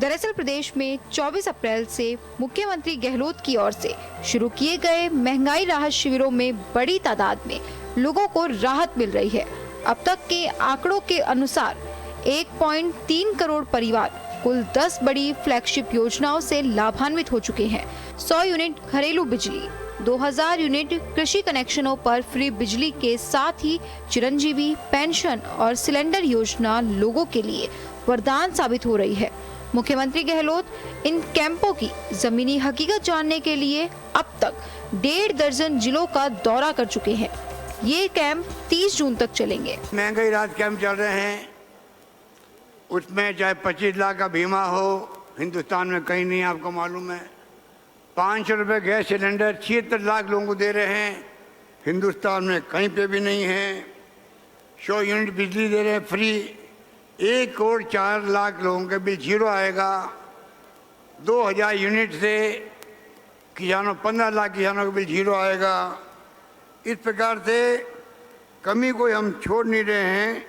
दरअसल प्रदेश में 24 अप्रैल से मुख्यमंत्री गहलोत की ओर से शुरू किए गए महंगाई राहत शिविरों में बड़ी तादाद में लोगों को राहत मिल रही है। अब तक के आंकड़ों के अनुसार 1.3 करोड़ परिवार कुल 10 बड़ी फ्लैगशिप योजनाओं से लाभान्वित हो चुके हैं। 100 यूनिट घरेलू बिजली, 2000 यूनिट कृषि कनेक्शनों पर फ्री बिजली के साथ ही चिरंजीवी पेंशन और सिलेंडर योजना लोगों के लिए वरदान साबित हो रही है। मुख्यमंत्री गहलोत इन कैंपों की जमीनी हकीकत जानने के लिए अब तक 1.5 दर्जन जिलों का दौरा कर चुके हैं। ये कैंप 30 जून तक चलेंगे। महंगाई राहत कैंप चल रहे हैं, उसमें चाहे 25 लाख का बीमा हो, हिंदुस्तान में कहीं नहीं, आपको मालूम है। 500 रुपये गैस सिलेंडर 76 लाख लोगों को दे रहे हैं, हिंदुस्तान में कहीं पे भी नहीं है। 100 यूनिट बिजली दे रहे हैं फ्री, 1 करोड़ 4 लाख लोगों के बिल जीरो आएगा। 2000 यूनिट से किसानों 15 लाख किसानों का बिल जीरो आएगा। इस प्रकार से कमी कोई हम छोड़ नहीं रहे हैं।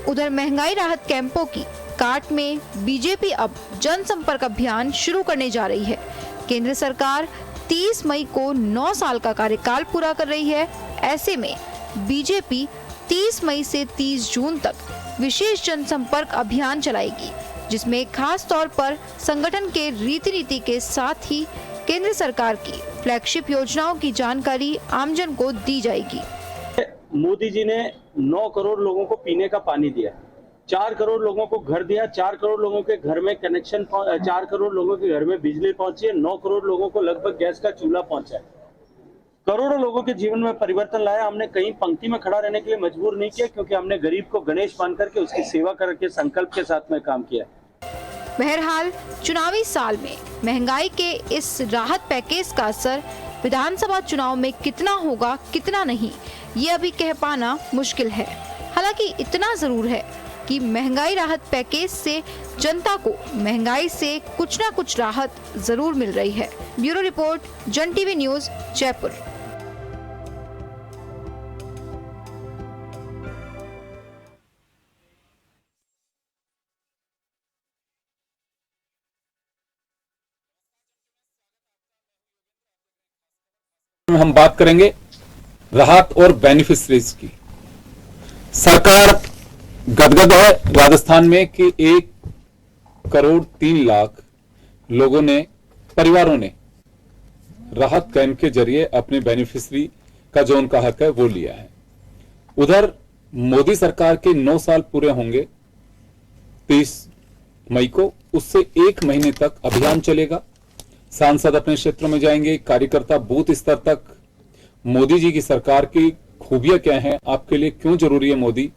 उधर महंगाई राहत कैंपों की काट में बीजेपी अब जनसंपर्क अभियान शुरू करने जा रही है। केंद्र सरकार 30 मई को 9 साल का कार्यकाल पूरा कर रही है। ऐसे में बीजेपी 30 मई से 30 जून तक विशेष जनसंपर्क अभियान चलाएगी, जिसमें खास तौर पर संगठन के रीति नीति के साथ ही केंद्र सरकार की फ्लैगशिप योजनाओं की जानकारी आमजन को दी जाएगी। मोदी जी ने 9 करोड़ लोगों को पीने का पानी दिया, 4 करोड़ लोगों को घर दिया, 4 करोड़ लोगों के घर में कनेक्शन, 4 करोड़ लोगों के घर में बिजली पहुंची है, 9 करोड़ लोगों को लगभग गैस का चूल्हा पहुंचा है। करोड़ों लोगों के जीवन में परिवर्तन लाया। हमने कहीं पंक्ति में खड़ा रहने के लिए मजबूर नहीं किया, क्योंकि हमने गरीब को गणेश मान करके उसकी सेवा करके संकल्प के साथ में काम किया। बहरहाल चुनावी साल में महंगाई के इस राहत पैकेज का असर विधानसभा चुनाव में कितना होगा कितना नहीं, ये अभी कह पाना मुश्किल है। हालांकि इतना जरूर है कि महंगाई राहत पैकेज से जनता को महंगाई से कुछ न कुछ राहत जरूर मिल रही है। ब्यूरो रिपोर्ट, जन टीवी न्यूज, जयपुर। हम बात करेंगे राहत और बेनिफिशरीज की। सरकार गदगद है राजस्थान में कि 1 करोड़ 3 लाख लोगों ने, परिवारों ने राहत कैंप के जरिए अपने बेनिफिशरी का जो उनका हक है वो लिया है। उधर मोदी सरकार के 9 साल पूरे होंगे 30 मई को, उससे 1 महीने तक अभियान चलेगा। सांसद अपने क्षेत्रों में जाएंगे, कार्यकर्ता बूथ स्तर तक मोदी जी की सरकार की खूबियां क्या हैं, आपके लिए क्यों जरूरी है मोदी,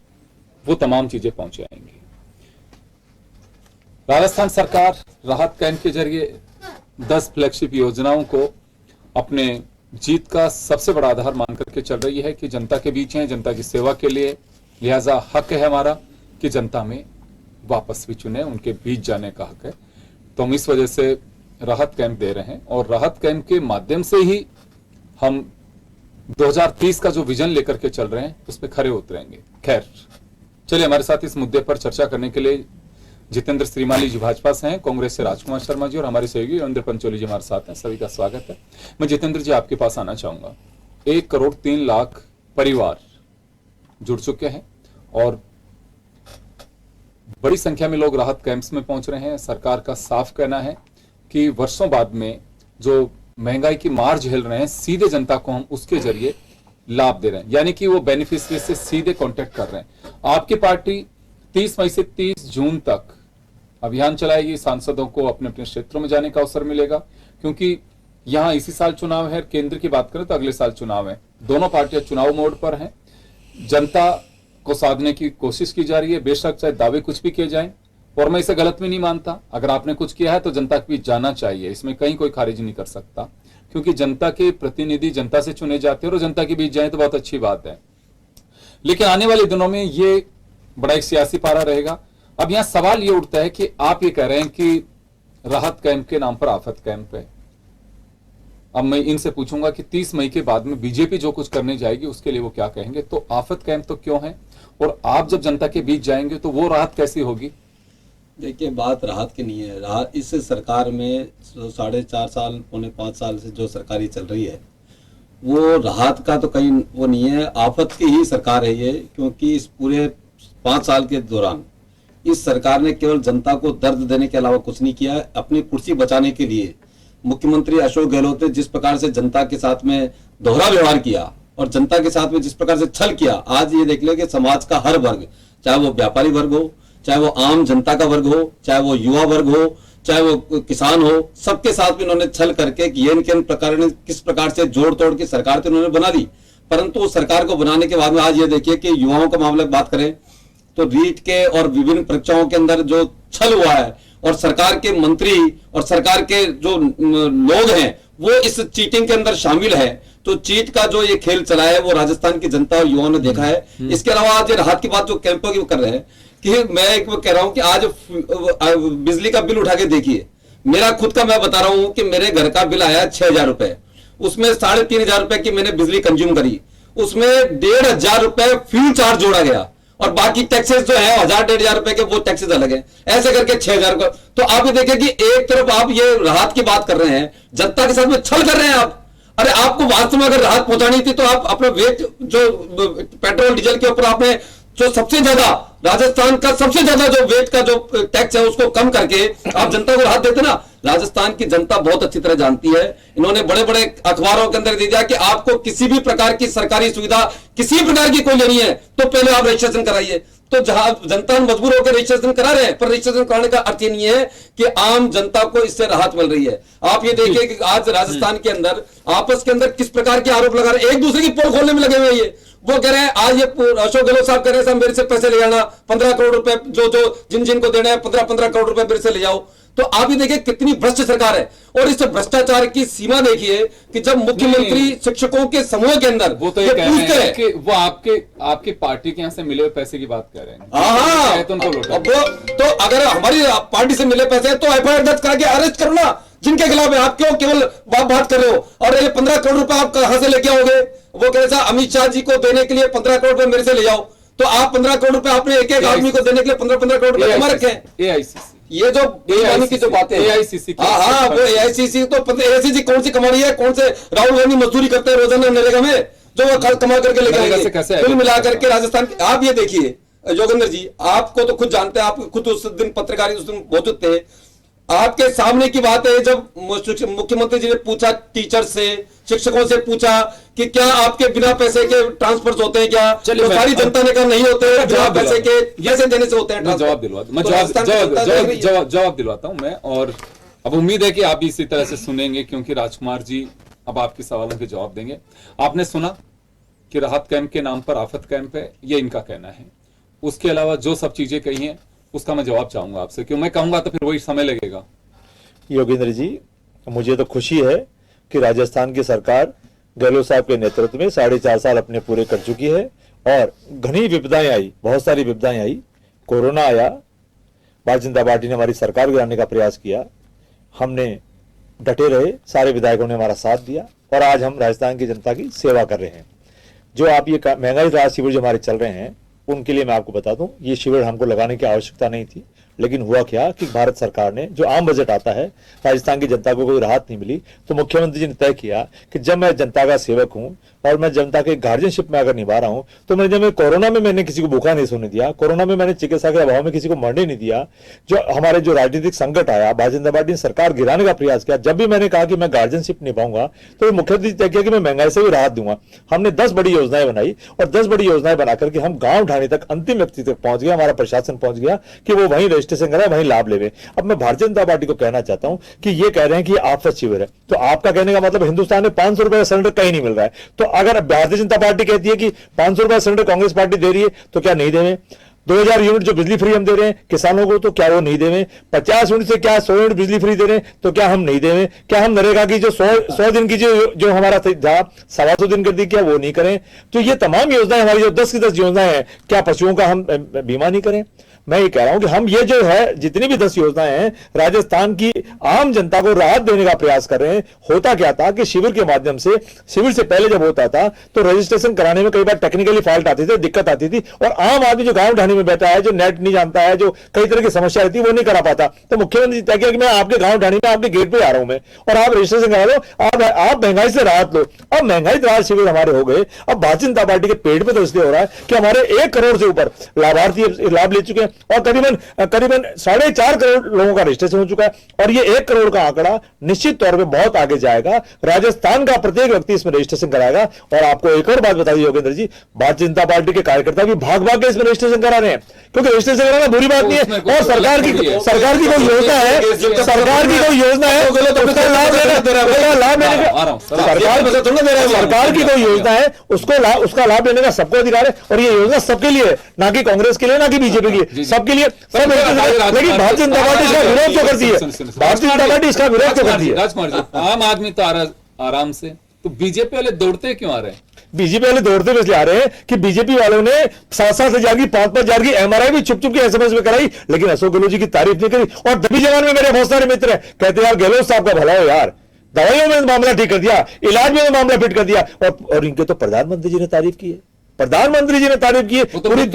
वो तमाम चीजें पहुंचाएंगे। राजस्थान सरकार राहत कैंप के जरिए 10 फ्लैगशिप योजनाओं को अपने जीत का सबसे बड़ा आधार मान करके चल रही है कि जनता के बीच है, जनता की सेवा के लिए, लिहाजा हक है हमारा कि जनता में वापस भी चुने, उनके बीच जाने का हक है। तो हम इस वजह से राहत कैंप दे रहे हैं और राहत कैंप के माध्यम से ही हम 2030 का जो विजन लेकर के चल रहे हैं उस पर खरे उतरेंगे। खैर, चलिए हमारे साथ इस मुद्दे पर चर्चा करने के लिए जितेंद्र श्रीमाली जी भाजपा से हैं, कांग्रेस से राजकुमार शर्मा जी और हमारे सहयोगी रविंद्र पंचोली जी हमारे साथ हैं। सभी का स्वागत है। मैं जितेंद्र जी आपके पास आना चाहूंगा। 1 करोड़ 3 लाख परिवार जुड़ चुके हैं और बड़ी संख्या में लोग राहत कैंप्स में पहुंच रहे हैं। सरकार का साफ कहना है कि वर्षों बाद में जो महंगाई की मार झेल रहे हैं, सीधे जनता को हम उसके जरिए लाभ दे रहे हैं, यानी कि वो बेनिफिशियरी से सीधे कांटेक्ट कर रहे हैं। आपकी पार्टी 30 मई से 30 जून तक अभियान चलाएगी। सांसदों को अपने अपने क्षेत्रों में जाने का अवसर मिलेगा, क्योंकि यहां इसी साल चुनाव है। केंद्र की बात करें तो अगले साल चुनाव है। दोनों पार्टियां चुनाव मोड पर हैं। जनता को साधने की कोशिश की जा रही है, बेशक चाहे दावे कुछ भी किए जाएं, और मैं इसे गलत भी नहीं मानता। अगर आपने कुछ किया है तो जनता के बीच जाना चाहिए, इसमें कहीं कोई खारिज नहीं कर सकता, क्योंकि जनता के प्रतिनिधि जनता से चुने जाते हैं और जनता के बीच जाए तो बहुत अच्छी बात है। लेकिन आने वाले दिनों में ये बड़ा एक सियासी पारा रहेगा। अब यहां सवाल ये उठता है कि आप ये कह रहे हैं कि राहत कैंप के नाम पर आफत कैंप है, अब मैं इनसे पूछूंगा कि 30 मई के बाद में बीजेपी जो कुछ करने जाएगी उसके लिए वो क्या कहेंगे। तो आफत कैंप तो क्यों है, और आप जब जनता के बीच जाएंगे तो वो राहत कैसी होगी? देखिए, बात राहत की नहीं है। राहत इस सरकार में 4.5 साल, पौने 5 साल से जो सरकारी चल रही है वो राहत का तो कहीं वो नहीं है, आफत की ही सरकार है ये। क्योंकि इस पूरे 5 साल के दौरान इस सरकार ने केवल जनता को दर्द देने के अलावा कुछ नहीं किया है। अपनी कुर्सी बचाने के लिए मुख्यमंत्री अशोक गहलोत ने जिस प्रकार से जनता के साथ में दोहरा व्यवहार किया और जनता के साथ में जिस प्रकार से छल किया, आज ये देख ले कि समाज का हर वर्ग, चाहे वो व्यापारी वर्ग हो, चाहे वो आम जनता का वर्ग हो, चाहे वो युवा वर्ग हो, चाहे वो किसान हो, सबके साथ में इन्होंने छल करके प्रकार ने किस प्रकार से जोड़ तोड़ की सरकार तो इन्होंने बना दी। परंतु उस सरकार को बनाने के बाद में आज ये देखिए कि युवाओं का मामला बात करें तो रीट के और विभिन्न परीक्षाओं के अंदर जो छल हुआ है और सरकार के मंत्री और सरकार के जो लोग हैं वो इस चीटिंग के अंदर शामिल है। तो चीट का जो ये खेल चला है वो राजस्थान की जनता और युवाओं ने देखा है। इसके अलावा आज ये राहत की बात जो कैंपों की कर रहे हैं कि मैं एक कह रहा हूं कि आज बिजली का बिल उठा के देखिए, मेरा खुद का मैं बता रहा हूं कि मेरे घर का बिल आया 6,000 रुपए, उसमें 3,500 रुपए की मैंने बिजली कंज्यूम करी, उसमें 1,500 रुपए फ्यूल चार्ज जोड़ा गया और बाकी टैक्सेस जो है 1,000-1,500 रुपए के वो टैक्सेस अलग है, ऐसे करके 6,000 का। तो आप ये देखिए कि एक तरफ आप ये राहत की बात कर रहे हैं, जनता के साथ में छल कर रहे हैं आप। अरे आपको वास्तव में अगर राहत पहुंचानी थी तो आप अपना वेट जो पेट्रोल डीजल के ऊपर आपने जो सबसे ज्यादा राजस्थान का सबसे ज्यादा जो वेट का जो टैक्स है उसको कम करके आप जनता को राहत देते ना। राजस्थान की जनता बहुत अच्छी तरह जानती है, इन्होंने बड़े बड़े अखबारों के अंदर दे दिया कि आपको किसी भी प्रकार की सरकारी सुविधा किसी प्रकार की कोई लेनी है तो पहले आप रजिस्ट्रेशन कराइए। तो जहां जनता मजबूर होकर रजिस्ट्रेशन करा रहे हैं, पर रजिस्ट्रेशन कराने का अर्थ ये नहीं है कि आम जनता को इससे राहत मिल रही है। आप ये देखिए कि आज राजस्थान के अंदर आपस के अंदर किस प्रकार के आरोप लगा रहे हैं, एक दूसरे की पोल खोलने में लगे हुए। ये वो कह रहे हैं, आज ये अशोक गहलोत साहब कह रहे हैं मेरे से पैसे ले जाना, 15 करोड़ रुपए जो जिनको देना है 15 करोड़ रुपए मेरे से ले जाओ। तो आप ये देखिए कितनी भ्रष्ट सरकार है। और इस भ्रष्टाचार की सीमा देखिए कि जब मुख्यमंत्री शिक्षकों के समूह के अंदर वो तो ये कह रहे हैं कि वो आपकी पार्टी के यहाँ से मिले हुए पैसे की बात कर रहे हैं। हाँ, तो अगर हमारी पार्टी से मिले पैसे तो एफआईआर दर्ज करा के अरेस्ट करो ना जिनके खिलाफ है। आप क्यों केवल बात कर रहे हो? और ये 15 करोड़ रुपए आप कहां से लेके आओगे? वो कह रहे अमित शाह जी को देने के लिए 15 करोड़ रुपए मेरे से ले जाओ। तो आप 15 करोड़ रुपए आपने एक एक आदमी को देने के लिए 15 करोड़ रुपए जमा रखे हैं। एआईसीसी ये जो बेईमानी की जो बातें एआईसीसी हाँ वो एआईसीसी तो एआईसीसी कौन सी कमा रही है? कौन से राहुल गांधी मजदूरी करते हैं रोजाना नरेगा में जो वो कमा करके लेके आएंगे कुल मिला करके राजस्थान। आप ये देखिए योगेंद्र जी, आपको तो खुद जानते हैं, आप खुद उस दिन पत्रकार उस दिन मौजूद थे। आपके सामने की बात है जब मुख्यमंत्री जी ने पूछा टीचर से, शिक्षकों से पूछा कि क्या आपके बिना पैसे के ट्रांसफर होते हैं क्या? तो सारी जनता ने कहा नहीं होते, बिना पैसे के पैसे देने से होते हैं। जवाब दिलवाता हूं मैं। और अब उम्मीद है कि आप भी इसी तरह से सुनेंगे क्योंकि राजकुमार जी अब आपके सवालों के जवाब देंगे। आपने सुना कि राहत कैंप के नाम पर आफत कैंप है, ये इनका कहना है। उसके अलावा जो सब चीजें कही हैं उसका मैं जवाब चाहूंगा आपसे, क्यों मैं कहूंगा तो फिर वही समय लगेगा। योगेंद्र जी, मुझे तो खुशी है कि राजस्थान की सरकार गहलोत साहब के नेतृत्व में 4.5 साल अपने पूरे कर चुकी है और घनी विपदाएं आई, बहुत सारी विपदाएं आई। कोरोना आया, भारतीय जनता पार्टी ने हमारी सरकार गिराने का प्रयास किया, हमने डटे रहे, सारे विधायकों ने हमारा साथ दिया और आज हम राजस्थान की जनता की सेवा कर रहे हैं। जो आप ये महंगाई राहत शिविर जो हमारे चल रहे हैं उनके लिए मैं आपको बता दूं, ये शिविर हमको लगाने की आवश्यकता नहीं थी, लेकिन हुआ क्या कि भारत सरकार ने जो आम बजट आता है, राजस्थान की जनता को कोई राहत नहीं मिली, तो मुख्यमंत्री जी ने तय किया कि जब मैं जनता का सेवक हूं और मैं जनता के गार्जियनशिप में अगर निभा रहा हूं तो मैं कोरोना में मैंने किसी को भूखा नहीं सोने दिया, कोरोना में मैंने चिकित्सा के अभाव में किसी को मरने नहीं दिया। जो हमारे जो राजनीतिक संकट आया, भारतीय जनता पार्टी ने सरकार गिराने का प्रयास किया, जब भी मैंने कहा कि मैं गार्जियनशिप निभाऊंगा तो मुख्यमंत्री तय किया कि मैं महंगाई से भी राहत दूंगा। हमने 10 बड़ी योजनाएं बनाई और 10 बड़ी योजनाएं बनाकर के हम गांव ढाणी तक अंतिम व्यक्ति तक पहुंच गया, हमारा प्रशासन पहुंच गया कि वो वहीं रजिस्ट्रेशन कराए, वहीं लाभ लेवे। अब मैं भारतीय जनता पार्टी को कहना चाहता हूं कि ये कह रहे हैं कि आफत शिविर है, तो आपका कहने का मतलब हिंदुस्तान में 500 रुपए का सिलेंडर कहीं नहीं मिल रहा है। तो अगर भारतीय जनता पार्टी कहती है कि 500 रुपए सिलेंडर कांग्रेस पार्टी दे रही है तो क्या नहीं देवे? 2000 यूनिट जो बिजली फ्री हम दे रहे हैं किसानों को तो क्या वो नहीं देवे? 50 यूनिट से क्या 100 यूनिट बिजली फ्री दे रहे हैं तो क्या हम नहीं देवे? क्या हम नरेगा की जो 100 दिन की जो हमारा था 125 दिन कर दी, क्या वो नहीं करें? तो ये तमाम योजनाएं हमारी जो 10 की 10 योजनाएं हैं, क्या पशुओं का हम बीमा नहीं करें? मैं ये कह रहा हूं कि हम ये जो है जितनी भी 10 योजनाएं हैं राजस्थान की आम जनता को राहत देने का प्रयास कर रहे हैं। होता क्या था कि शिविर के माध्यम से, शिविर से पहले जब होता था तो रजिस्ट्रेशन कराने में कई बार टेक्निकली फॉल्ट आती थी, दिक्कत आती थी, और आम आदमी जो गांव ढाणी में बैठा है, जो नेट नहीं जानता है, जो कई तरह की समस्या रहती है, वो नहीं करा पाता। तो मुख्यमंत्री जी तय किया कि मैं आपके गांव ढाणी में आपके गेट पे आ रहा हूं मैं, और आप रजिस्ट्रेशन करा लो, आप महंगाई से राहत लो। अब महंगाई राहत शिविर हमारे हो गए। अब भारतीय जनता पार्टी के पेट पे तो इसलिए हो रहा है कि हमारे 1 करोड़ से ऊपर लाभार्थी लाभ ले चुके हैं, और करीबन 4.5 करोड़ लोगों का रजिस्ट्रेशन हो चुका है, और ये 1 करोड़ का आंकड़ा निश्चित तौर पे बहुत आगे जाएगा। राजस्थान का प्रत्येक व्यक्ति इसमें रजिस्ट्रेशन कराएगा। और आपको एक और बात बता दी योगेंद्र जी, भारतीय जनता पार्टी के कार्यकर्ता भी भाग भाग के इसमें रजिस्ट्रेशन करा रहे हैं, क्योंकि रजिस्ट्रेशन कराना बुरी बात नहीं है। और सरकार की कोई योजना है, सरकार की कोई योजना है, उसका लाभ लेने सरकार की कोई योजना है, उसका लाभ लेने का सबको अधिकार है। और ये योजना सबके लिए, ना कि कांग्रेस के लिए, ना कि बीजेपी के लिए, सबके लिए सब। लेकिन भारतीय जनता पार्टी इसका विरोध क्यों करती है? भारतीय जनता पार्टी इसका विरोध क्यों करती है? राजकुमार जी, आम आदमी तो आराम से, तो बीजेपी वाले दौड़ते क्यों आ रहे हैं? बीजेपी वाले दौड़ते हुए आ रहे हैं कि बीजेपी वालों ने 7-7 हजार की 5-5 हजार की एमआरआई भी चुप चुप के एसएमएस में कराई, लेकिन अशोक गहलोत जी की तारीफ नहीं करी। और दबी जवान में मेरे बहुत सारे मित्र हैं, कहते यार गहलोत साहब का भला हो यार, दवाइयों में मामला ठीक कर दिया, इलाज में मामला फिट कर दिया। और इनके तो प्रधानमंत्री जी ने तारीफ की है, प्रधानमंत्री जी ने तारीफ की है, पूरी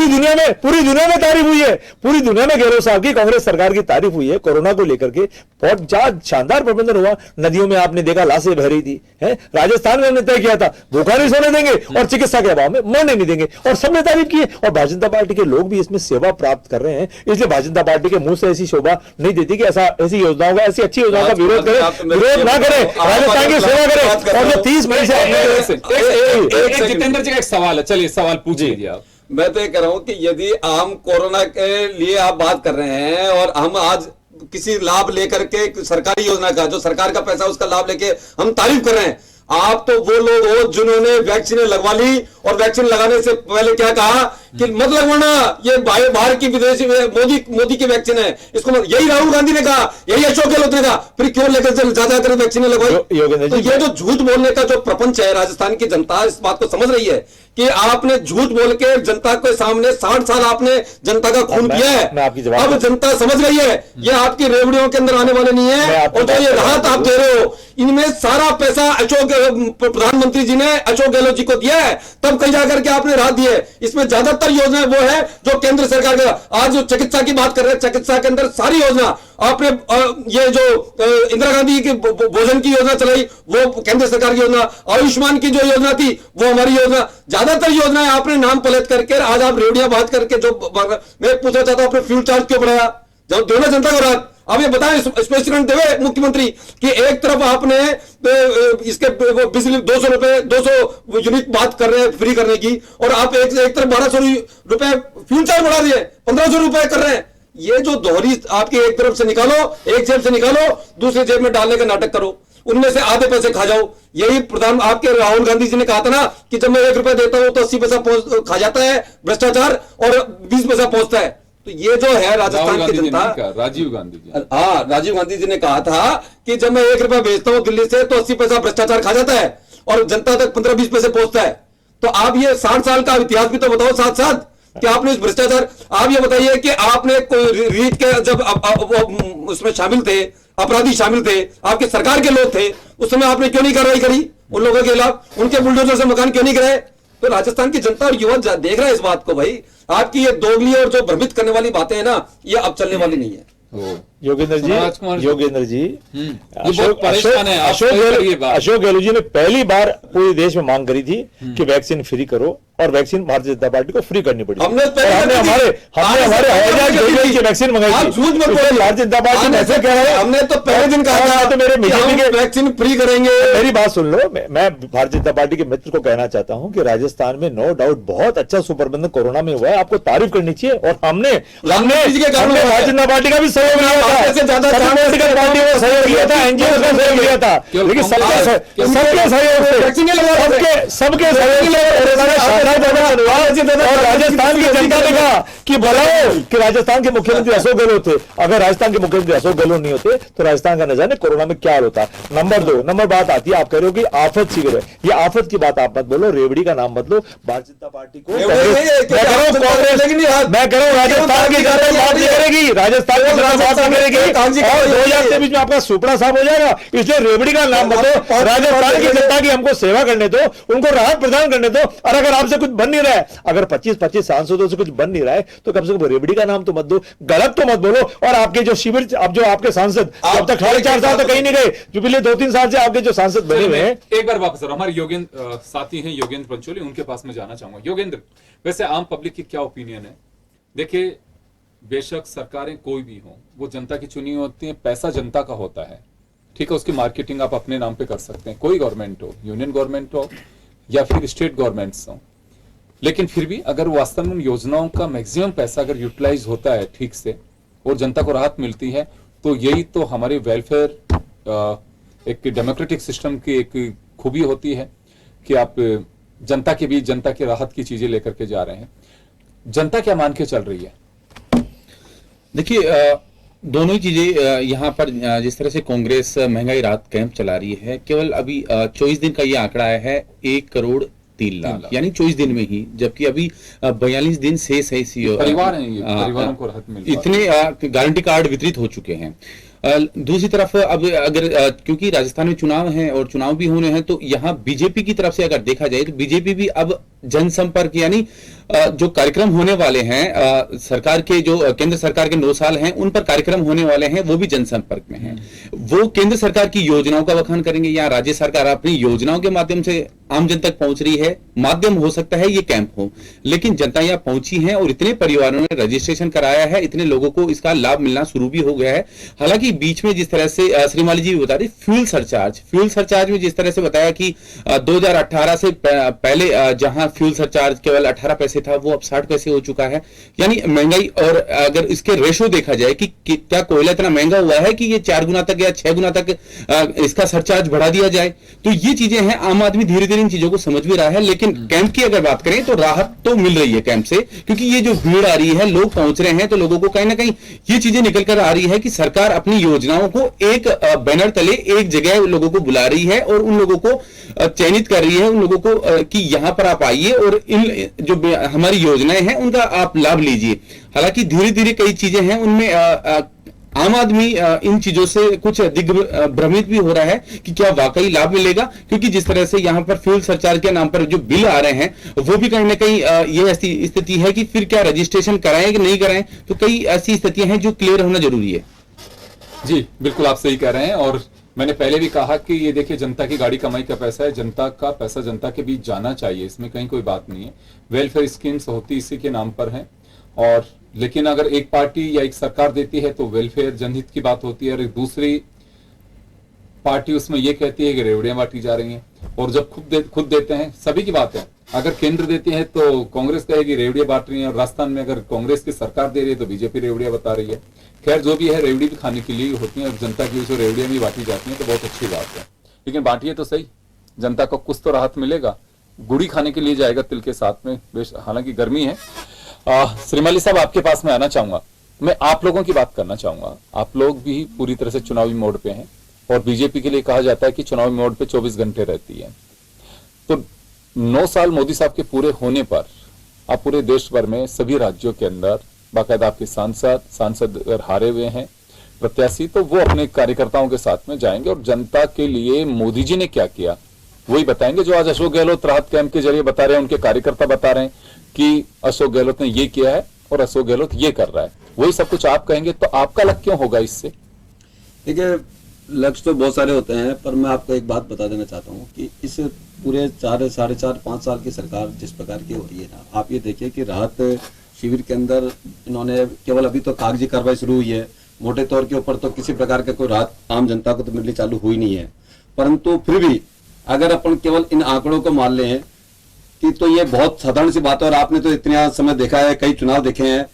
दुनिया में तारीफ हुई है, पूरी दुनिया में गहलोत साहब की, कांग्रेस सरकार की तारीफ हुई है। कोरोना को लेकर के बहुत शानदार प्रबंधन हुआ। नदियों में आपने देखा लाशें बह रही थी, है राजस्थान में हमने तय किया था भूखा नहीं सोने देंगे और चिकित्सा के अभाव में मरने नहीं देंगे, और सबने तारीफ की है। और भारतीय जनता पार्टी के लोग भी इसमें सेवा प्राप्त कर रहे हैं, इसलिए भारतीय जनता पार्टी के मुंह से ऐसी शोभा नहीं देती कि ऐसी योजनाओं का, ऐसी अच्छी योजनाओं का विरोध ना करें, राजस्थान की सेवा करें। और जो 30 मई से जितेंद्र जी का एक सवाल है, चलिए सवाल पूछ लीजिए आप। मैं तो ये कह रहा हूं कि यदि हम कोरोना के लिए आप बात कर रहे हैं और हम आज किसी लाभ लेकर के सरकारी योजना का, जो सरकार का पैसा उसका लाभ लेके हम तारीफ कर रहे हैं, आप तो वो लोग हो जिन्होंने वैक्सीन लगवा ली और वैक्सीन लगाने से पहले क्या कहा कि मत लगवाना, ये बाहर की विदेशी मोदी की वैक्सीन है, इसको यही राहुल गांधी ने कहा, यही अशोक गहलोत ने कहा, फिर क्यों लेकर ज्यादा वैक्सीन लगवाई? तो ये जो झूठ बोलने का जो प्रपंच है, राजस्थान की जनता इस बात को समझ रही है कि आपने झूठ बोल के जनता के सामने 60 साल आपने जनता का खून पिया है। अब जनता समझ रही है ये आपकी रेवड़ियों के अंदर आने वाले नहीं है। और जो ये राहत आप दे रहे हो, इनमें सारा पैसा प्रधानमंत्री जी ने अशोक गहलोत जी को दिया है, तब कहीं जाकर के आपने राहत दी है। इसमें ज्यादातर योजना वो है जो केंद्र सरकार का। आज जो चिकित्सा की बात कर रहे हैं, चिकित्सा के अंदर सारी योजना आपने, ये जो इंदिरा गांधी की भोजन की योजना चलाई वो केंद्र सरकार की योजना, आयुष्मान की जो योजना थी वो हमारी योजना, ज्यादातर योजनाएं आपने नाम पलट करके आज आप रेवड़ियां बात करके जो मैं पूछना चाहता हूं, आपने फ्यूल चार्ज क्यों बढ़ाया? जब देना जनता को राहत, आप ये बताएं स्पष्टीकरण देवे मुख्यमंत्री कि एक तरफ आपने इसके बिजली 200 यूनिट बात कर रहे हैं फ्री करने की, और आप एक तरफ 1200 रुपए फ्यूल चार्ज बढ़ा दिए, 1500 रुपए कर रहे हैं। ये जो दोहरी आपकी एक तरफ से निकालो, एक जेब से निकालो, दूसरी जेब में डालने का नाटक करो, उनमें से आधे पैसे खा जाओ। यही प्रधान आपके राहुल गांधी जी ने कहा था ना कि जब मैं 1 रुपया देता हूं तो 80 पैसा खा जाता है भ्रष्टाचार और 20 पैसा पहुंचता है। तो ये जो है राजस्थान की जनता, राजीव गांधी जी, हाँ राजीव गांधी जी ने कहा था कि जब मैं 1 रुपया बेचता हूं दिल्ली से तो 80 पैसा भ्रष्टाचार खा जाता है और जनता तक 15-20 पैसे पहुंचता है। तो आप ये 60 साल का इतिहास भी तो बताओ साथ साथ कि आपने इस भ्रष्टाचार, आप ये बताइए कि आपने कोई रीत के जब उसमें शामिल थे, अपराधी शामिल थे, आपके सरकार के लोग थे, उस समय आपने क्यों नहीं कार्रवाई करी उन लोगों के खिलाफ? उनके बुलडोजर से मकान क्यों नहीं गिराए? तो राजस्थान की जनता और युवा देख रहा है इस बात को। भाई आपकी ये दोगली और जो भ्रमित करने वाली बातें है ना, ये अब चलने वाली नहीं है। योगेंद्र जी, अशोक गहलोत जी ने पहली बार पूरे देश में मांग करी थी कि वैक्सीन फ्री करो, और वैक्सीन भारतीय जनता पार्टी को फ्री करनी पड़ी। हमने हमारे वैक्सीन मंगाई थी। झूठ मत बोलो, भारतीय जनता पार्टी ऐसे कह रहे हैं। हमने तो पहले दिन कहा था तो मेरे बीजेपी के वैक्सीन फ्री करेंगे। मेरी बात सुन लो, मैं भारतीय जनता पार्टी के मित्र को कहना चाहता हूं कि राजस्थान में नो डाउट बहुत अच्छा सुप्रबंधन कोरोना में हुआ है, आपको तारीफ करनी चाहिए। और हमने भारतीय जनता पार्टी का भी सहयोग लिया, सबसे ज्यादा पॉलिटिकल पार्टियों को सहयोग किया था, एनजीओ को सहयोग किया था, लेकिन सबके सहयोग से सबके सहयोग से और राजस्थान की जनता ने कहा कि बुलाओ कि राजस्थान के मुख्यमंत्री अशोक गहलोत थे। अगर राजस्थान के मुख्यमंत्री अशोक गहलोत नहीं होते तो राजस्थान का न जाने कोरोना में क्या होता। नंबर बात आती है, आप कह रहे हो कि आफत शिविर है, ये आफत की बात आप मत बोलो, रेवड़ी का नाम बदलो, भारतीय जनता पार्टी को मैं कह रहा हूं राजस्थान की जनता बात नहीं करेगी, राजस्थान की जनता बात नहीं करेगी और 2023 में आपका सुपड़ा साफ हो जाएगा। इसलिए रेवड़ी का नाम बदलो, राजस्थान की जनता की हमको सेवा करने दो, उनको राहत प्रदान करने दो। और अगर आपसे कुछ बन नहीं रहा है, अगर 25-25 सांसदों से कुछ बन नहीं रहा है तो कम से कम रेवड़ी का नाम तो मत दो, गलत तो मत बोलो। और आपके जो शिविर, अब जो आपके सांसद अब तक 4.5 साल तो कहीं नहीं गए, जो पिछले 2-3 साल से आपके जो सांसद बने हुए हैं। एक बार वापस हमारे योगेंद्र साथी हैं, योगेंद्र पंचोली, उनके पास में जाना चाहूंगा। योगेंद्र, वैसे आम पब्लिक की क्या ओपिनियन है? देखिए, बेशक सरकारें कोई भी हो, वो जनता की चुनी होती है, पैसा जनता का होता है, ठीक है, उसकी मार्केटिंग आप अपने नाम पे कर सकते हैं, कोई गवर्नमेंट हो, यूनियन गवर्नमेंट हो या फिर स्टेट गवर्नमेंट्स हो। लेकिन फिर भी अगर वास्तव में योजनाओं का मैक्सिमम पैसा अगर यूटिलाइज होता है ठीक से और जनता को राहत मिलती है, तो यही तो हमारे वेलफेयर एक डेमोक्रेटिक सिस्टम की एक खूबी होती है कि आप जनता के बीच जनता की राहत की चीजें लेकर के जा रहे हैं। जनता क्या मान के चल रही है? देखिए, दोनों ही चीजें यहाँ पर जिस तरह से कांग्रेस महंगाई राहत कैंप चला रही है, केवल अभी 24 दिन का ये आंकड़ा आया है 1,03,00,000, यानी 24 दिन में ही, जबकि अभी 42 दिन से सही परिवार हैं, ये परिवारों को राहत मिल, इतने गारंटी कार्ड वितरित हो चुके हैं। दूसरी तरफ अब अगर क्योंकि राजस्थान में चुनाव हैं और चुनाव भी होने हैं, तो यहाँ बीजेपी की तरफ से अगर देखा जाए तो बीजेपी भी अब जनसंपर्क यानी जो कार्यक्रम होने वाले हैं, सरकार के जो केंद्र सरकार के 9 साल हैं उन पर कार्यक्रम होने वाले हैं, वो भी जनसंपर्क में हैं। वो केंद्र सरकार की योजनाओं का बखान करेंगे, या राज्य सरकार अपनी योजनाओं के माध्यम से आम जन तक पहुंच रही है, माध्यम हो सकता है ये कैंप हो, लेकिन जनता यहाँ पहुंची है और इतने परिवारों ने रजिस्ट्रेशन कराया है, इतने लोगों को इसका लाभ मिलना शुरू भी हो गया है। हालांकि बीच में जिस तरह से श्रीमाली जी भी बता रही, फ्यूल सरचार्ज में जिस तरह से बताया कि 2018 से पहले जहां फ्यूल सरचार्ज केवल 18 पैसे था, वो अब 60 पैसे हो चुका है। यानी महंगाई, और अगर इसके रेशो देखा जाए कि क्या कोयला इतना महंगा हुआ है कि ये 4 गुना तक या 6 गुना तक इसका सरचार्ज बढ़ा दिया जाए, तो ये चीजें हैं। आम आदमी धीरे धीरे इन चीजों को समझ भी रहा है, लेकिन कैंप की अगर बात करें तो राहत तो मिल रही है कैंप से, क्योंकि ये जो भीड़ आ रही है, लोग पहुंच रहे हैं, तो लोगों को कहीं ना कहीं ये चीजें निकल कर आ रही है कि सरकार अपनी योजनाओं को एक बैनर तले एक जगह लोगों को बुला रही है और उन लोगों को चयनित कर रही है, उन लोगों को कि यहां पर आप आइए और इन जो हमारी योजनाएं हैं उनका आप लाभ लीजिए। हालांकि धीरे धीरे कई चीजें हैं उनमें आम आदमी इन चीजों से कुछ दिग्भ्रमित भी हो रहा है कि क्या वाकई लाभ मिलेगा, क्योंकि जिस तरह से यहाँ पर फ्यूल सरचार्ज के नाम पर जो बिल आ रहे हैं वो भी कहीं ना कहीं ये ऐसी स्थिति है कि फिर क्या रजिस्ट्रेशन कराएं कि नहीं कराएं, तो कई ऐसी स्थितियां हैं जो क्लियर होना जरूरी है। जी बिल्कुल, आप सही कह रहे हैं। और मैंने पहले भी कहा कि ये देखिए, जनता की गाड़ी कमाई का पैसा है, जनता का पैसा जनता के बीच जाना चाहिए, इसमें कहीं कोई बात नहीं है। वेलफेयर स्कीम्स होती इसी के नाम पर हैं, और लेकिन अगर एक पार्टी या एक सरकार देती है तो वेलफेयर जनहित की बात होती है, और एक दूसरी पार्टी उसमें ये कहती है कि रेवड़ियां बांटी जा रही हैं। और जब खुद देते हैं, सभी की बात है, अगर केंद्र देती है तो कांग्रेस कहेगी रेवड़ियां बांट रही है, और राजस्थान में अगर कांग्रेस की सरकार दे रही है तो बीजेपी रेवड़ियां बता रही है। खैर जो भी है, रेवड़ी भी खाने के लिए होती है, और जनता की जो रेवड़ियां भी बांटी जाती हैं तो बहुत अच्छी बात है, लेकिन बांटिए तो सही, जनता को कुछ तो राहत मिलेगा। गुड़ी खाने के लिए जाएगा तिल के साथ में, हालांकि गर्मी है। श्रीमाली साहब, आपके पास में आना चाहूंगा, मैं आप लोगों की बात करना चाहूंगा। आप लोग भी पूरी तरह से चुनावी मोड पे हैं, और बीजेपी के लिए कहा जाता है कि चुनावी मोड पे 24 घंटे रहती है। तो 9 साल मोदी साहब के पूरे होने पर आप पूरे देश भर में सभी राज्यों के अंदर बाकायदा आपके सांसद अगर हारे हुए हैं प्रत्याशी, तो वो अपने कार्यकर्ताओं के साथ में जाएंगे और जनता के लिए मोदी जी ने क्या किया वही बताएंगे, जो आज अशोक गहलोत राहत कैंप के जरिए बता रहे हैं, उनके कार्यकर्ता बता रहे हैं कि अशोक गहलोत ने ये किया है और अशोक गहलोत ये कर रहा है, वही सब कुछ आप कहेंगे। तो आपका लक्ष्य क्यों होगा इससे? देखिए, लक्ष्य तो बहुत सारे होते हैं, पर मैं आपको एक बात बता देना चाहता हूँ कि इस पूरे 4-5 साल की सरकार जिस प्रकार की हो रही है ना, आप ये देखिए कि राहत शिविर के अंदर इन्होंने केवल अभी तो कागजी कार्रवाई शुरू हुई है, मोटे तौर के ऊपर तो किसी प्रकार का कोई राहत आम जनता को तो मिलनी चालू हुई नहीं है। परंतु फिर भी अगर अपन केवल इन आंकड़ों को मान लें कि तो ये बहुत साधारण सी बात है, और आपने तो इतना समय देखा है, कई चुनाव देखे हैं,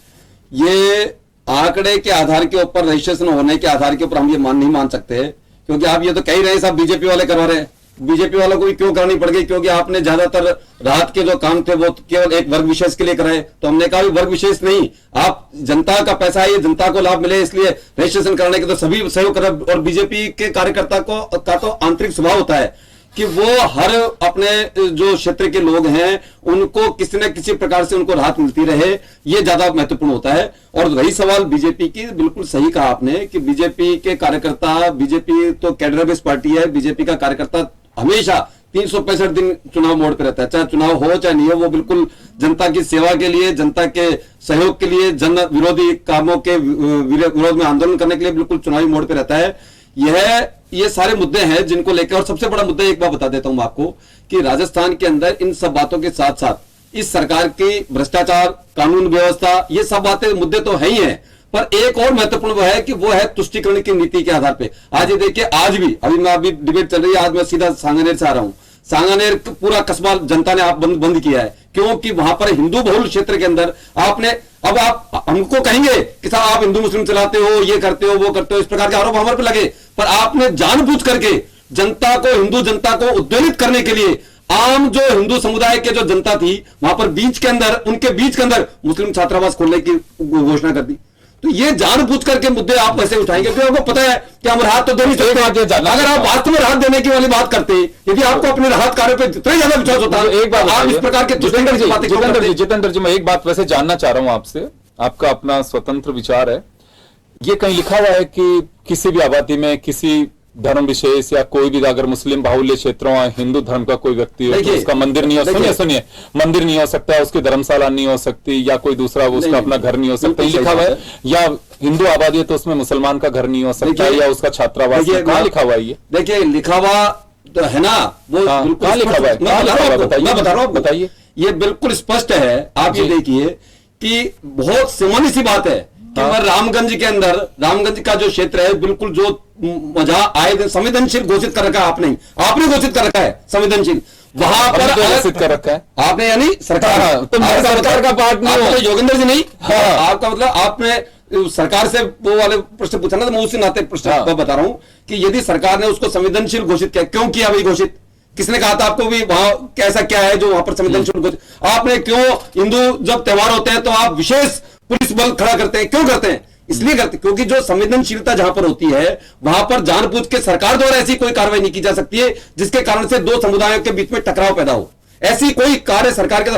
ये आंकड़े के आधार के ऊपर, रजिस्ट्रेशन होने के आधार के ऊपर हम ये नहीं मान सकते, क्योंकि आप ये तो कह ही रहे हैं सब बीजेपी वाले करवा रहे हैं। बीजेपी वालों को भी क्यों करनी पड़ गई? क्योंकि आपने ज्यादातर राहत के जो काम थे वो केवल एक वर्ग विशेष के लिए कराए। तो हमने कहा वर्ग विशेष नहीं, आप जनता का पैसा है, ये जनता को लाभ मिले इसलिए रजिस्ट्रेशन कराने के तो सभी सहयोग कर। और बीजेपी के कार्यकर्ता का तो आंतरिक स्वभाव होता है कि वो हर अपने जो क्षेत्र के लोग हैं उनको किसी न किसी प्रकार से उनको राहत मिलती रहे, ये ज्यादा महत्वपूर्ण होता है। और रही सवाल बीजेपी की, बिल्कुल सही कहा आपने कि बीजेपी के कार्यकर्ता, बीजेपी तो कैडर बेस्ड पार्टी है, बीजेपी का कार्यकर्ता हमेशा 365 दिन चुनाव मोड़ पे रहता है, चाहे चुनाव हो चाहे नहीं हो, वो बिल्कुल जनता की सेवा के लिए, जनता के सहयोग के लिए, जन विरोधी कामों के विरोध में आंदोलन करने के लिए बिल्कुल चुनावी मोड़ पे रहता है। ये सारे मुद्दे हैं जिनको लेकर, और सबसे बड़ा मुद्दा एक बात बता देता हूं आपको कि राजस्थान के अंदर इन सब बातों के साथ साथ इस सरकार की भ्रष्टाचार, कानून व्यवस्था, ये सब बातें मुद्दे तो है ही हैं, पर एक और महत्वपूर्ण वो है कि वो है तुष्टिकरण की नीति के आधार पे। आज ये देखिए, आज भी अभी डिबेट चल रही है, आज मैं सीधा सांगानेर से आ रहा हूं। सांगानेर पूरा कस्बा जनता ने आप बंद किया है, क्योंकि वहां पर हिंदू बहुल क्षेत्र के अंदर आपने, अब आप हमको कहेंगे कि साहब आप हिंदू मुस्लिम चलाते हो, ये करते हो, वो करते हो, इस प्रकार के आरोप हमारे पर लगे, पर आपने जानबूझ करके जनता को, हिंदू जनता को उद्वेलित करने के लिए आम जो हिंदू समुदाय के जो जनता थी वहां पर बीच के अंदर, उनके बीच के अंदर मुस्लिम छात्रावास खोलने की घोषणा कर दी। तो ये जानबूझ करके मुद्दे आप कैसे उठाएंगे? क्योंकि आपको पता है कि हम राहत तो दे नहीं सकते। अगर आप वास्तव में राहत देने की वाली बात करते, यदि आपको अपने राहत कार्य पे जितना ज्यादा विश्वास होता है, एक बात आप इस प्रकार के जितेंद्र जी, मैं एक बात वैसे जानना चाह रहा हूं आपसे, आपका अपना स्वतंत्र विचार है, ये कहीं लिखा हुआ है कि किसी भी आबादी में किसी धर्म विशेष या कोई भी अगर मुस्लिम बाहुल्य क्षेत्रों हिंदू धर्म का कोई व्यक्ति हो तो उसका मंदिर नहीं हो, सुनिए मंदिर नहीं हो सकता, उसकी धर्मशाला नहीं हो सकती, या कोई दूसरा उसका अपना घर नहीं हो सकता, लिखा हुआ है। या हिंदू आबादी है तो उसमें मुसलमान का घर नहीं हो सकता, या उसका छात्रावास, कहाँ लिखा हुआ है ये? देखिए लिखा हुआ तो है ना, वो कहाँ लिखा हुआ है? मैं बता रहा हूँ, बताइए। ये बिल्कुल स्पष्ट है, आप ये देखिए कि बहुत सामान्य सी बात है कि मैं रामगंज के अंदर, रामगंज का जो क्षेत्र है बिल्कुल जो जहां आए संवेदनशील घोषित कर रखा है, आपने घोषित कर रखा है संवेदनशील, वहां पर घोषित कर रखा है आपने, यानी सरकार, सरकार का पार्ट नहीं, योगेंद्र जी नहीं, आपका मतलब आपने सरकार से वो वाले प्रश्न पूछा ना, तो मैं उसी नाते प्रश्न बता रहा हूं कि यदि सरकार ने उसको संवेदनशील घोषित किया, क्यों किया भाई घोषित? किसने कहा था आपको भी वहां कैसा क्या है जो वहां पर संवेदनशील घोषित? आपने क्यों, हिंदू जब त्योहार होते हैं तो आप विशेष पुलिस बल खड़ा करते हैं, क्यों करते हैं? इसलिए करते क्योंकि जो संवेदनशीलता जहां पर होती है वहां पर जानबूझ के सरकार द्वारा ऐसी कोई कार्रवाई नहीं की जा सकती है जिसके कारण से दो समुदायों के बीच में टकराव पैदा हो। ऐसी कोई कार्य सरकार के,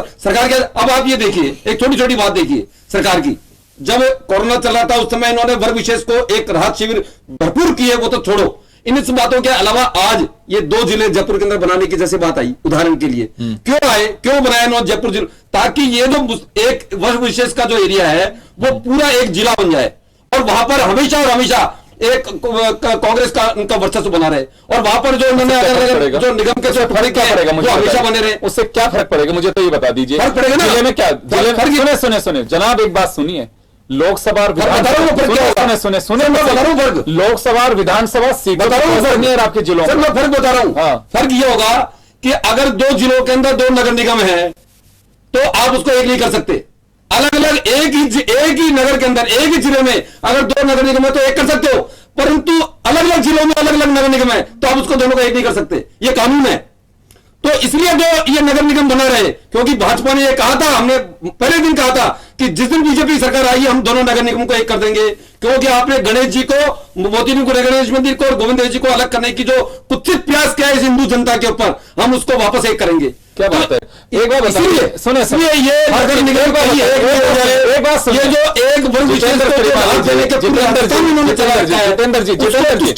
अब आप ये देखिए, एक छोटी छोटी बात देखिए सरकार की, जब कोरोना चल रहा था उस समय इन्होंने वर्ग विशेष को एक राहत शिविर भरपूर किए, वो तो छोड़ो, इन सब बातों के अलावा आज ये 2 जिले जयपुर के अंदर बनाने की जैसे बात आई, उदाहरण के लिए क्यों बनाया इन्होंने जयपुर जिला, ताकि ये जो एक वर्ग विशेष का जो एरिया है वो पूरा एक जिला बन जाए और वहां पर हमेशा और हमेशा एक कांग्रेस का उनका वर्चस्व बना रहे, और वहां पर जो उन्होंने जो निगम के पड़ेगा मुझे हमेशा बने रहे, उससे क्या फर्क पड़ेगा मुझे तो ये बता दीजिए। फर्क पड़ेगा ना, जिले में क्या, सुने जनाब, एक बात सुनिए, लोकसभा लोकसभा विधानसभा सीट आपके जिलों में, मैं फर्क बता रहा हूं। फर्क ये होगा कि अगर 2 जिलों के अंदर 2 नगर निगम है तो आप उसको एक नहीं कर सकते, अलग अलग एक ही नगर के अंदर, एक ही जिले में अगर 2 नगर निगम है तो एक कर सकते हो, परंतु अलग अलग जिलों में अलग अलग नगर निगम है तो आप उसको दोनों को एक नहीं कर सकते, ये कानून है। तो इसलिए जो ये नगर निगम बना रहे, क्योंकि भाजपा ने ये कहा था, हमने पहले दिन कहा था कि जिस दिन बीजेपी सरकार आई हम दोनों नगर निगम को एक कर देंगे, क्योंकि आपने गणेश जी को, मोती गणेश मंदिर को और गोविंद जी को अलग करने की जो कुत्सित प्रयास किया है इस हिंदू जनता के ऊपर, हम उसको वापस एक करेंगे। क्या बात है, एक बार इसलिए सुने ये नगर निगम का एक बात, ये जो एक वर्ग विशेष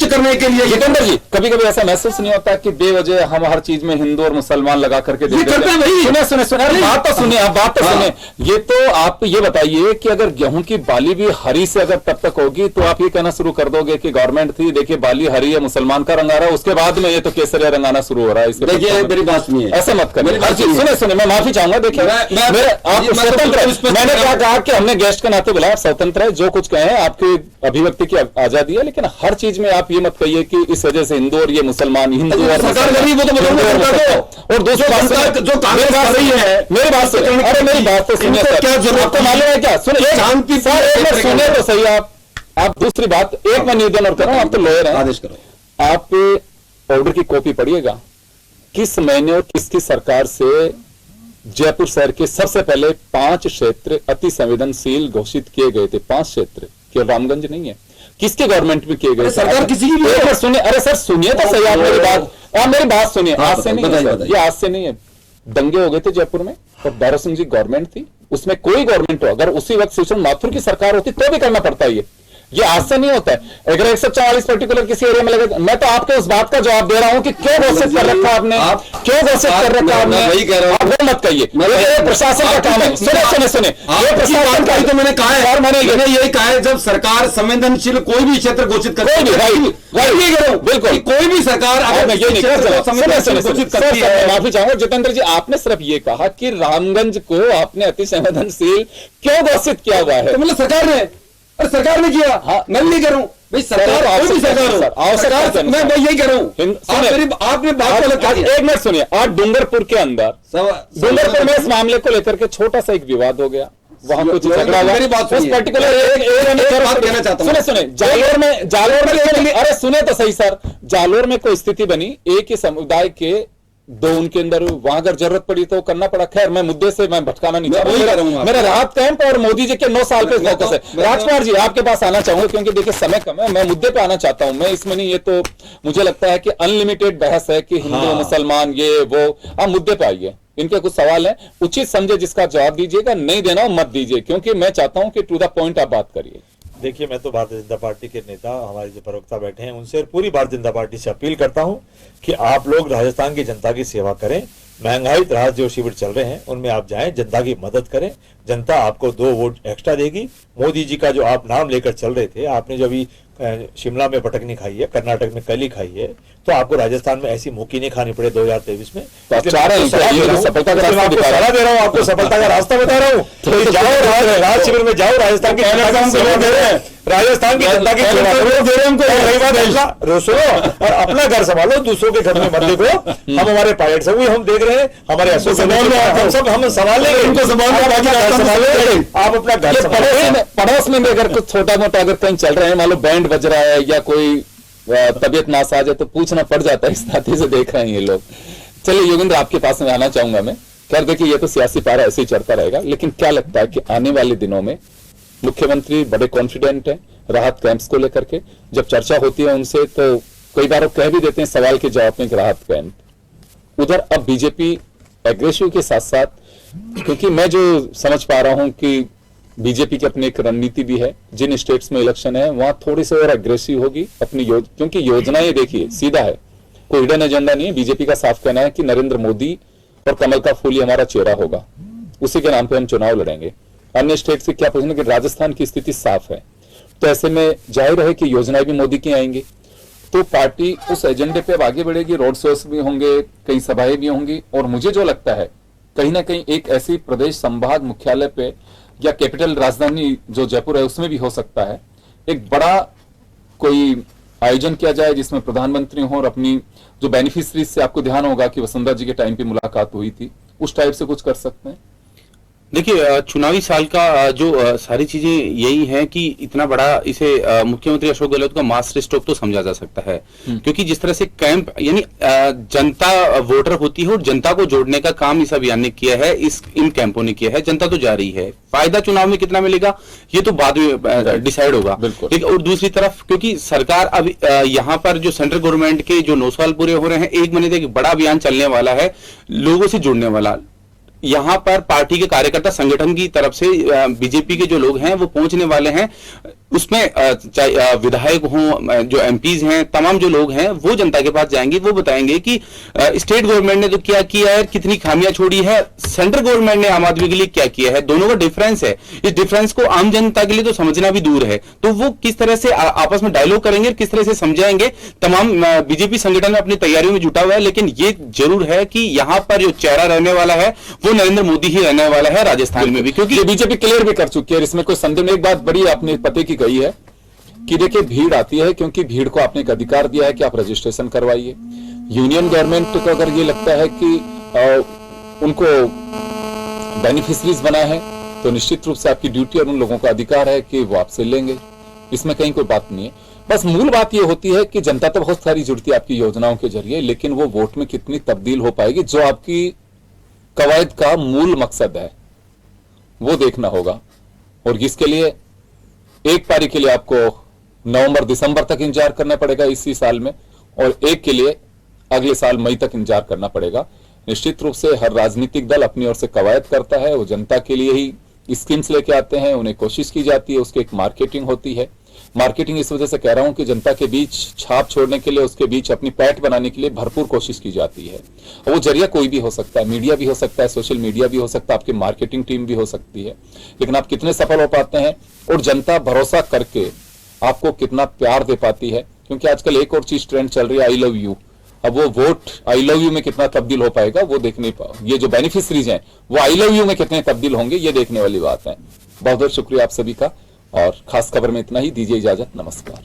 करने के लिए, जितेंद्र जी कभी कभी ऐसा महसूस नहीं होता कि बेवजह हम हर चीज में हिंदू और मुसलमान लगा करके सुने बात तो सुने, ये तो आप ये बताइए कि अगर गेहूं की बाली भी हरी से अगर तब तक होगी तो आप ये कहना शुरू कर दोगे कि गवर्नमेंट थी, देखिए बाली हरी है, मुसलमान का रंग आ रहा है, उसके बाद में ये तो केसरिया रंगाना शुरू हो रहा है। देखिए मेरी बात सुनिए, ऐसे मत करिए, हर चीज सुने मैं माफी चाहूंगा। देखिए आप स्वतंत्र, मैंने क्या कहा कि हमने गेस्ट के नाते बुलाया, स्वतंत्र है, जो कुछ कहे आपकी अभिव्यक्ति की आजादी है, लेकिन हर चीज में आप ये मत कहिए कि इस वजह से हिंदू और ये मुसलमान, हिंदू और दूसरी बात जो मेरी बात सही है, मेरी बात से अरे मेरी बात तो सुनिए, क्या जरूरत आपको मालूम है क्या? सुनिए सुनिए तो सही आप दूसरी बात एक मैं निवेदन और कर रहा हूं, आप तो लॉयर हैं, आदेश करो, आप ऑर्डर की कॉपी पढ़िएगा। किस महीने और किसकी सरकार से जयपुर शहर के सबसे पहले 5 क्षेत्र अति संवेदनशील घोषित किए गए थे? 5 क्षेत्र, केवल रामगंज नहीं है, किसके गवर्नमेंट में किए गए? सरकार किसी की भी सुनिए, अरे सर सुनिए तो सही, आप मेरी बात सुनिए। आज से नहीं है, ये आज से नहीं है, दंगे हो गए थे जयपुर में और दारा सिंह जी गवर्नमेंट थी, उसमें कोई गवर्नमेंट हो, अगर उसी वक्त सुषमा माथुर की सरकार होती तो भी करना पड़ता है। ये आज से नहीं होता है। अगर 144 पर्टिकुलर किसी एरिया में लगे, मैं तो आपको उस बात का जवाब दे रहा हूं कि क्यों घोषित कर रखा आपने, क्यों घोषित कर रखा आपने, आप वो मत कहिए, ये प्रशासन का काम है। सुने ये प्रशासन का ही तो मैंने कहा है, और मैंने यही कहा है, जब सरकार संवेदनशील कोई भी क्षेत्र घोषित करती है, बिल्कुल कोई भी सरकार माफी चाहूंगा जितेंद्र जी, आपने सिर्फ ये कहा कि रामगंज को आपने अति संवेदनशील क्यों घोषित किया हुआ है, मतलब सरकार ने किया। हाँ, मैं नहीं कह रहा हूं भाई, सरकार कोई भी सरकार, मैं यही कह रहा हूं। आपने बात एक मिनट सुनिए, आज डूंगरपुर के अंदर, डूंगरपुर में इस मामले को लेकर के छोटा सा एक विवाद हो गया, वहां कुछ झगड़ा हुआ, उस पर्टिकुलर सुने जालोर में अरे सुने तो सही सर, जालोर में कोई स्थिति बनी, एक ही समुदाय के दो उनके अंदर, वहां अगर जरूरत पड़ी तो करना पड़ा। खैर मैं मुद्दे से मैं भटकाना नहीं चाहूंगा, मेरा राहत कैंप और मोदी जी के 9 साल पे फोकस है। राजकुमार जी आपके पास आना चाहूंगा क्योंकि देखिए समय कम है, मैं मुद्दे पे आना चाहता हूं, मैं इसमें नहीं, ये तो मुझे लगता है कि अनलिमिटेड बहस है कि हिंदू मुसलमान ये वो, आप मुद्दे पे आइए, इनके कुछ सवाल है, उचित समझे जिसका जवाब दीजिएगा, नहीं देना हो मत दीजिए, क्योंकि मैं चाहता हूं कि टू द पॉइंट आप बात करिए। देखिए मैं तो भारतीय जनता पार्टी के नेता, हमारे जो प्रवक्ता बैठे हैं, उनसे और पूरी भारतीय जनता पार्टी से अपील करता हूं कि आप लोग राजस्थान की जनता की सेवा करें। महंगाई राहत जो शिविर चल रहे हैं उनमें आप जाएं, जनता की मदद करें, जनता आपको 2 वोट एक्स्ट्रा देगी। मोदी जी का जो आप नाम लेकर चल रहे थे, आपने जो अभी शिमला में पटकनी खाई है, कर्नाटक में कली खाई है, तो आपको राजस्थान में ऐसी मुक्की नहीं खानी पड़े 2023 में। तो आप चाह रहे हैं सफलता का रास्ता दे रहा हूँ, आपको सफलता का रास्ता बता रहा हूँ, तो जाओ राज शिविर में जाओ, राजस्थान की राजस्थान की जनता की सेवा करो, सुनो और अपना घर संभालो, दूसरों के घर में मत देखो। हम हमारे पायलट सब हम देख रहे हैं, हमारे हम संभाल लेंगे, उनको संभाल, आप अपना घर पड़ोस में अगर कुछ छोटा मोटा अगर कहीं चल रहे हैं, मान लो बैंड बज रहा है या कोई तबियत नासाज है तो पूछना पड़ जाता है, इस नाते से देख रहे हैं ये लोग। चलिए योगेंद्र आपके पास में आना चाहूंगा मैं। खैर देखिए ये तो सियासी पारा ऐसे ही चलता रहेगा, लेकिन क्या लगता है कि आने वाले दिनों में मुख्यमंत्री बड़े कॉन्फिडेंट हैं राहत कैंप्स को लेकर के, जब चर्चा होती है उनसे तो कई बार कह भी देते हैं सवाल के जवाब में कि राहत कैंप, उधर अब बीजेपी एग्रेसिव के साथ साथ, क्योंकि मैं जो समझ पा रहा हूं कि बीजेपी की अपनी एक रणनीति भी है, जिन स्टेट्स में इलेक्शन है वहां थोड़ी सी और एग्रेसिव होगी अपनी क्योंकि योजनाएं देखिए सीधा है, कोई हिडन एजेंडा नहीं है। बीजेपी का साफ कहना है कि नरेंद्र मोदी और कमल का फूल ही हमारा चेहरा होगा, उसी के नाम पे हम चुनाव लड़ेंगे। अन्य स्टेट से क्या पोजीशन है कि राजस्थान की स्थिति साफ है, तो ऐसे में जाहिर है कि योजनाएं भी मोदी की आएंगी, तो पार्टी उस एजेंडे पे अब आगे बढ़ेगी, रोड शोज भी होंगे, कई सभाएं भी होंगी, और मुझे जो लगता है कहीं ना कहीं एक ऐसी प्रदेश संभाग मुख्यालय पे या कैपिटल राजधानी जो जयपुर है उसमें भी हो सकता है एक बड़ा कोई आयोजन किया जाए जिसमें प्रधानमंत्री हो और अपनी जो बेनिफिशरीज से आपको ध्यान होगा कि वसुंधरा जी के टाइम पे मुलाकात हुई थी, उस टाइप से कुछ कर सकते हैं। देखिए चुनावी साल का जो सारी चीजें यही है कि इतना बड़ा इसे मुख्यमंत्री अशोक गहलोत का मास्टर स्ट्रोक तो समझा जा सकता है, क्योंकि जिस तरह से कैंप यानी जनता वोटर होती है और जनता को जोड़ने का काम इस अभियान ने किया है, इन कैंपों ने किया है, जनता तो जा रही है, फायदा चुनाव में कितना मिलेगा ये तो बाद में डिसाइड होगा। लेकिन और दूसरी तरफ क्योंकि सरकार अब यहाँ पर जो सेंट्रल गवर्नमेंट के जो 9 साल पूरे हो रहे हैं, 1 महीने तक बड़ा अभियान चलने वाला है लोगों से जुड़ने वाला। यहाँ पर पार्टी के कार्यकर्ता संगठन की तरफ से बीजेपी के जो लोग हैं वो पहुंचने वाले हैं, उसमें चाहे विधायक हों, जो एमपीज हैं, तमाम जो लोग हैं वो जनता के पास जाएंगे, वो बताएंगे कि स्टेट गवर्नमेंट ने तो क्या किया है, कितनी खामियां छोड़ी है, सेंट्रल गवर्नमेंट ने आम आदमी के लिए क्या किया है। दोनों का डिफरेंस है, इस डिफरेंस को आम जनता के लिए तो समझना भी दूर है। तो वो किस तरह से आपस में डायलॉग करेंगे, किस तरह से समझाएंगे, तमाम बीजेपी संगठन अपनी तैयारियों में जुटा हुआ है। लेकिन ये जरूर है कि यहां पर जो चेहरा रहने वाला है वो नरेंद्र मोदी ही रहने वाला है राजस्थान में भी, क्योंकि बीजेपी क्लियर भी कर चुकी है, इसमें कोई संदेह नहीं। एक बात बड़ी आपने पते की गई है कि देखिए भीड़ आती है, क्योंकि भीड़ को आपने एक अधिकार दिया है कि आप रजिस्ट्रेशन करवाइए। यूनियन गवर्नमेंट को अगर ये लगता है कि उनको बेनिफिशरीज बना है तो निश्चित रूप से आपकी ड्यूटी और उन लोगों का अधिकार है कि वो आपसे लेंगे, इसमें कहीं कोई बात नहीं है। बस मूल बात यह होती है कि जनता तो बहुत सारी जुड़ती है आपकी योजनाओं के जरिए, लेकिन वो वोट में कितनी तब्दील हो पाएगी, जो आपकी कवायद का मूल मकसद है, वो देखना होगा। और इसके लिए एक पारी के लिए आपको नवंबर दिसंबर तक इंतजार करना पड़ेगा इसी साल में, और एक के लिए अगले साल मई तक इंतजार करना पड़ेगा। निश्चित रूप से हर राजनीतिक दल अपनी ओर से कवायद करता है, वो जनता के लिए ही स्कीम्स लेके आते हैं, उन्हें कोशिश की जाती है, उसकी एक मार्केटिंग होती है। मार्केटिंग इस वजह से कह रहा हूं कि जनता के बीच छाप छोड़ने के लिए, उसके बीच अपनी पैठ बनाने के लिए भरपूर कोशिश की जाती है। और वो जरिया कोई भी हो सकता है, मीडिया भी हो सकता है, सोशल मीडिया भी हो सकता है, आपकी मार्केटिंग टीम भी हो सकती है, लेकिन आप कितने सफल हो पाते हैं और जनता भरोसा करके आपको कितना प्यार दे पाती है। क्योंकि आजकल एक और चीज ट्रेंड चल रही है, आई लव यू। अब वो वोट आई लव यू में कितना तब्दील हो पाएगा वो देखने पाओ, ये जो बेनिफिशरीज हैं वो आई लव यू में कितने तब्दील होंगे ये देखने वाली बात है। बहुत बहुत शुक्रिया आप सभी का, और खास खबर में इतना ही, दीजिए इजाजत, नमस्कार।